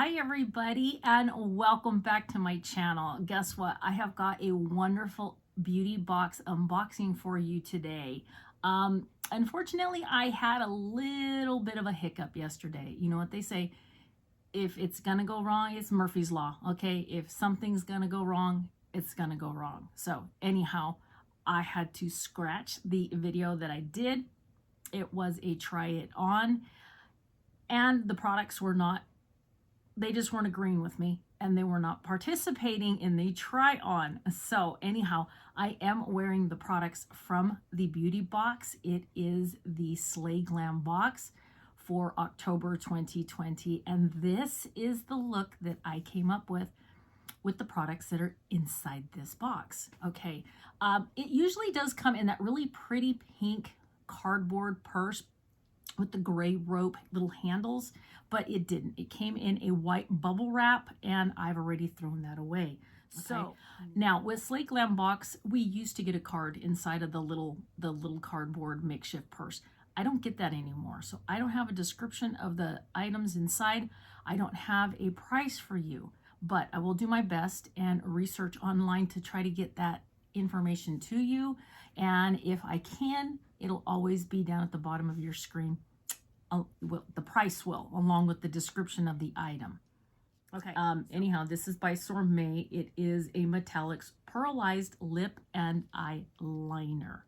Hi everybody, and welcome back to my channel. Guess what? I have got a wonderful beauty box unboxing for you today. Unfortunately, I had a little bit of a hiccup yesterday. You know what they say, if it's gonna go wrong, it's Murphy's Law, okay? If something's gonna go wrong, it's gonna go wrong. So anyhow, I had to scratch the video that I did. It was a try it on, and the products were not, they just weren't agreeing with me, and they were not participating in the try on. So anyhow, I am wearing the products from the beauty box. It is the SLAYGLAM box for October 2020, and this is the look that I came up with the products that are inside this box. Okay, it usually does come in that really pretty pink cardboard purse with the gray rope little handles, but it didn't. It came in a white bubble wrap, and I've already thrown that away. Okay. So now with SLAYGLAMBOX, we used to get a card inside of the little cardboard makeshift purse. I don't get that anymore. So I don't have a description of the items inside. I don't have a price for you, but I will do my best and research online to try to get that information to you. And if I can, it'll always be down at the bottom of your screen. Well, the price will, along with the description of the item. Okay. Anyhow, this is by SORME. It is a metallics pearlized lip and eyeliner.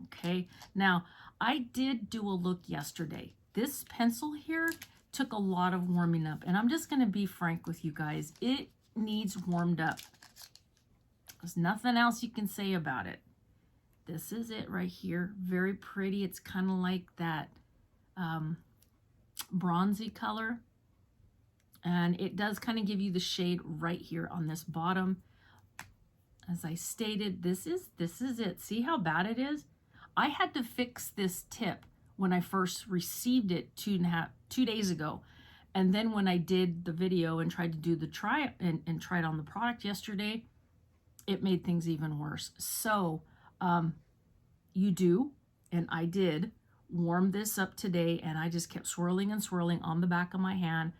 Okay. Now, I did do a look yesterday. This pencil here took a lot of warming up, and I'm just going to be frank with you guys. It needs warmed up. There's nothing else you can say about it. This is it right here. Very pretty. It's kind of like that bronzy color, and it does kind of give you the shade right here on this bottom. As I stated, this is it. See how bad it is? I had to fix this tip when I first received it 2 days ago, and then when I did the video and tried to do the try and tried on the product yesterday, it made things even worse. So you do, and I did, warm this up today, and I just kept swirling and swirling on the back of my hand,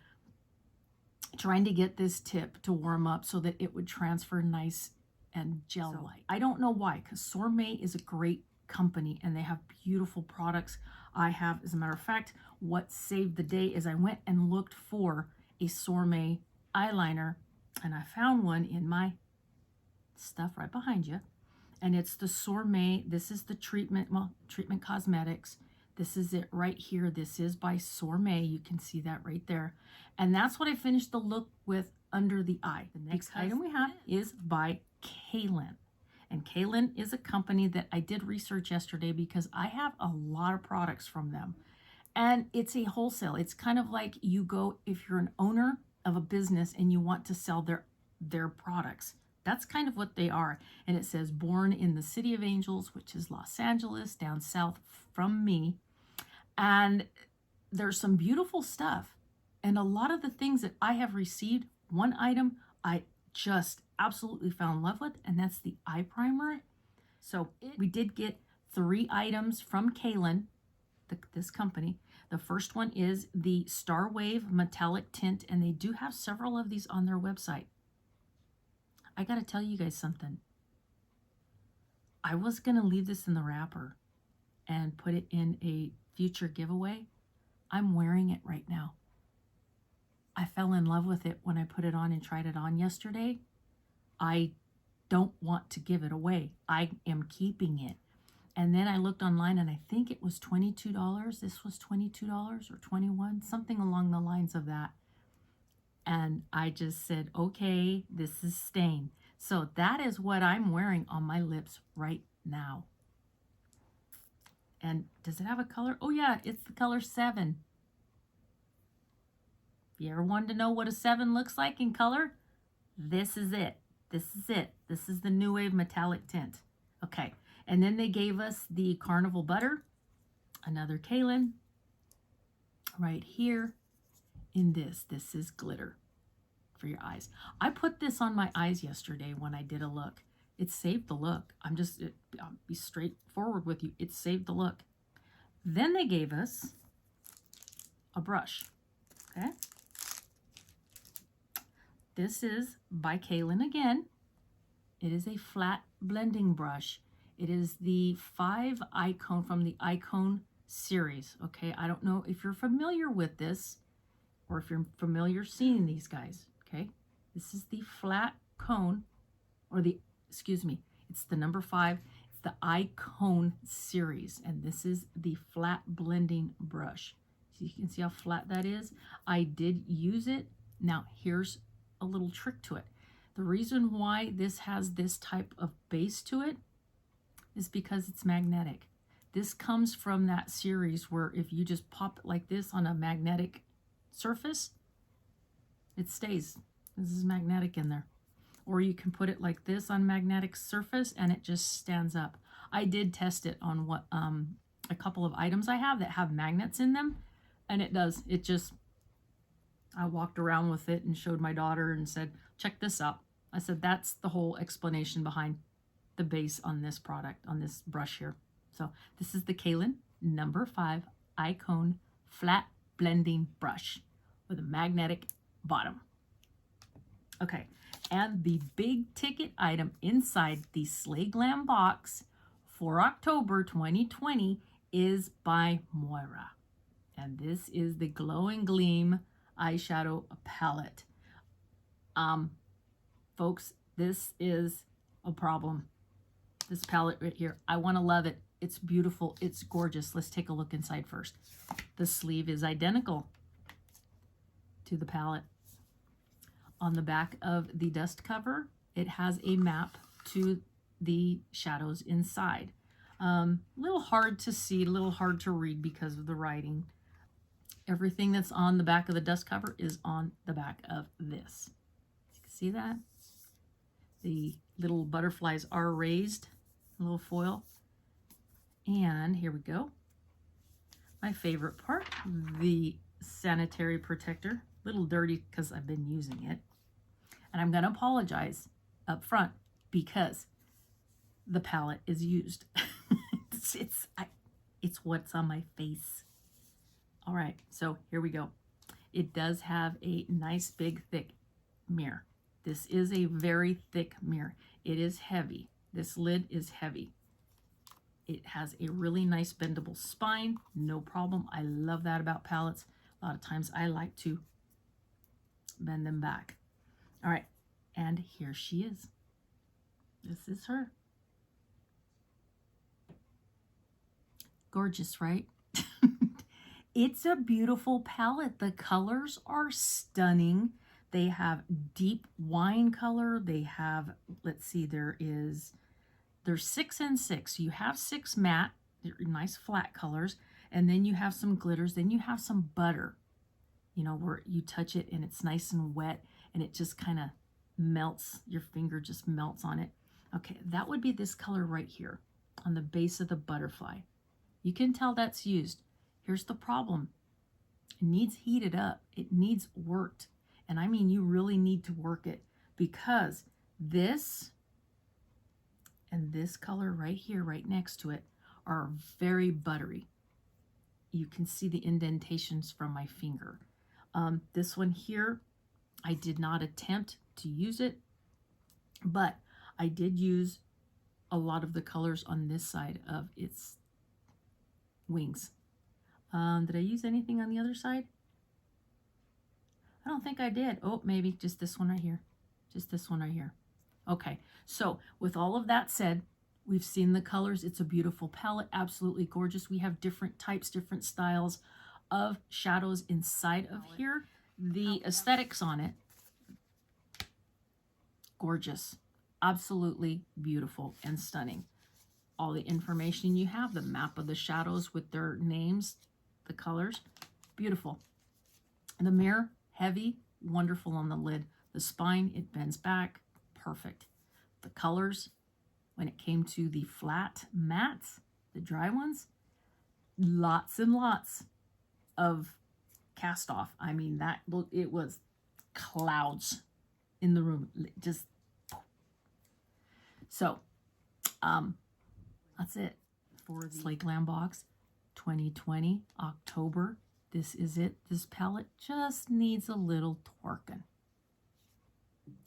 trying to get this tip to warm up so that it would transfer nice and gel-like. I don't know why, because SORME is a great company and they have beautiful products. I have, as a matter of fact, what saved the day is I went and looked for a SORME eyeliner, and I found one in my stuff right behind you. And it's the SORME. This is the treatment cosmetics. This is it right here. This is by SORME. You can see that right there. And that's what I finished the look with under the eye. The next item we have is by CAILYN. And CAILYN is a company that I did research yesterday because I have a lot of products from them. And it's a wholesale. It's kind of like you go, if you're an owner of a business and you want to sell their products. That's kind of what they are. And it says born in the City of Angels, which is Los Angeles, down south from me. And there's some beautiful stuff. And a lot of the things that I have received, one item I just absolutely fell in love with, and that's the eye primer. So we did get 3 items from CAILYN, this company. The first one is the Star Wave Metallic Tint, and they do have several of these on their website. I got to tell you guys something. I was going to leave this in the wrapper and put it in a future giveaway. I'm wearing it right now. I fell in love with it when I put it on and tried it on yesterday. I don't want to give it away. I am keeping it. And then I looked online, and I think it was $22. This was $22 or $21, something along the lines of that. And I just said, okay, this is staying. So that is what I'm wearing on my lips right now. And does it have a color? Oh yeah, it's the color 7. If you ever wanted to know what a 7 looks like in color, this is it. This is it. This is the New Wave Metallic Tint. Okay, and then they gave us the Carnival Butter, another CAILYN, right here. In this is glitter for your eyes. I put this on my eyes yesterday when I did a look. It saved the look. I'll be straightforward with you. It saved the look. Then they gave us a brush. Okay. This is by CAILYN again. It is a flat blending brush. It is the 5 Icon from the Icon series. Okay, I don't know if you're familiar with this or if you're familiar seeing these guys. Okay, this is the flat cone, or the, excuse me, it's the number 5. It's the Icon series, and this is the flat blending brush. So you can see how flat that is. I did use it. Now here's a little trick to it. The reason why this has this type of base to it is because it's magnetic. This comes from that series where if you just pop it like this on a magnetic surface, it stays. This is magnetic in there. Or you can put it like this on magnetic surface and it just stands up. I did test it on what a couple of items I have that have magnets in them, and it does. It just, I walked around with it and showed my daughter and said, check this out. I said, that's the whole explanation behind the base on this product, on this brush here. So this is the CAILYN number 5 Icon flat blending brush with a magnetic bottom. Okay, and the big ticket item inside the SLAYGLAM box for October 2020 is by MOIRA. And this is the Glow Gleam eyeshadow palette. Folks, this is a problem. This palette right here, I want to love it. It's beautiful. It's gorgeous. Let's take a look inside first. The sleeve is identical to the palette. On the back of the dust cover, it has a map to the shadows inside. A little hard to see, a little hard to read because of the writing. Everything that's on the back of the dust cover is on the back of this. You can see that? The little butterflies are raised, a little foil. And here we go. My favorite part, the sanitary protector. A little dirty because I've been using it. And I'm going to apologize up front because the palette is used. it's what's on my face. All right, so here we go. It does have a nice big thick mirror. This is a very thick mirror. It is heavy. This lid is heavy. It has a really nice bendable spine, no problem. I love that about palettes. A lot of times I like to bend them back. All right, and here she is. This is her. Gorgeous, right? It's a beautiful palette. The colors are stunning. They have deep wine color. They have, let's see, there's 6 and 6. You have 6 matte, nice flat colors, and then you have some glitters. Then you have some butter, you know, where you touch it and it's nice and wet and it just kind of melts. Your finger just melts on it. Okay, that would be this color right here on the base of the butterfly. You can tell that's used. Here's the problem. It needs heated up. It needs worked. And I mean, you really need to work it because this and this color right here, right next to it, are very buttery. You can see the indentations from my finger. This one here, I did not attempt to use it, but I did use a lot of the colors on this side of its wings. Did I use anything on the other side? I don't think I did. Oh, maybe just this one right here. Just this one right here. Okay, so with all of that said, we've seen the colors. It's a beautiful palette, absolutely gorgeous. We have different types, different styles of shadows inside of here. The aesthetics on it, gorgeous, absolutely beautiful and stunning. All the information you have, the map of the shadows with their names, the colors, beautiful. The mirror, heavy, wonderful on the lid. The spine, it bends back, perfect. The colors, when it came to the flat mattes, the dry ones, lots and lots of cast off. I mean, that it was clouds in the room, just so that's it for the SLAYGLAMBOX 2020 October. This is it. This palette just needs a little twerking.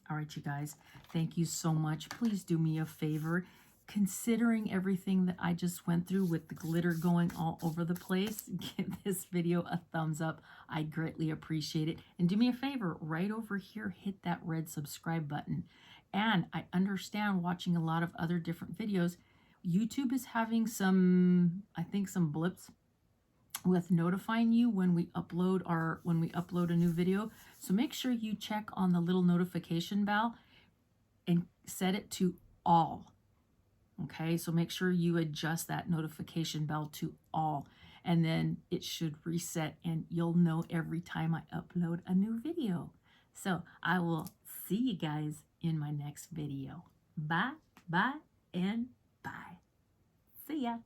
All right, you guys, thank you so much. Please do me a favor. Considering everything that I just went through with the glitter going all over the place, give this video a thumbs up. I greatly appreciate it. And do me a favor, right over here, hit that red subscribe button. And I understand, watching a lot of other different videos, YouTube is having some, I think, some blips with notifying you when we upload a new video. So make sure you check on the little notification bell and set it to all. Okay, so make sure you adjust that notification bell to all, and then it should reset and you'll know every time I upload a new video. So I will see you guys in my next video. Bye, bye, and bye. See ya.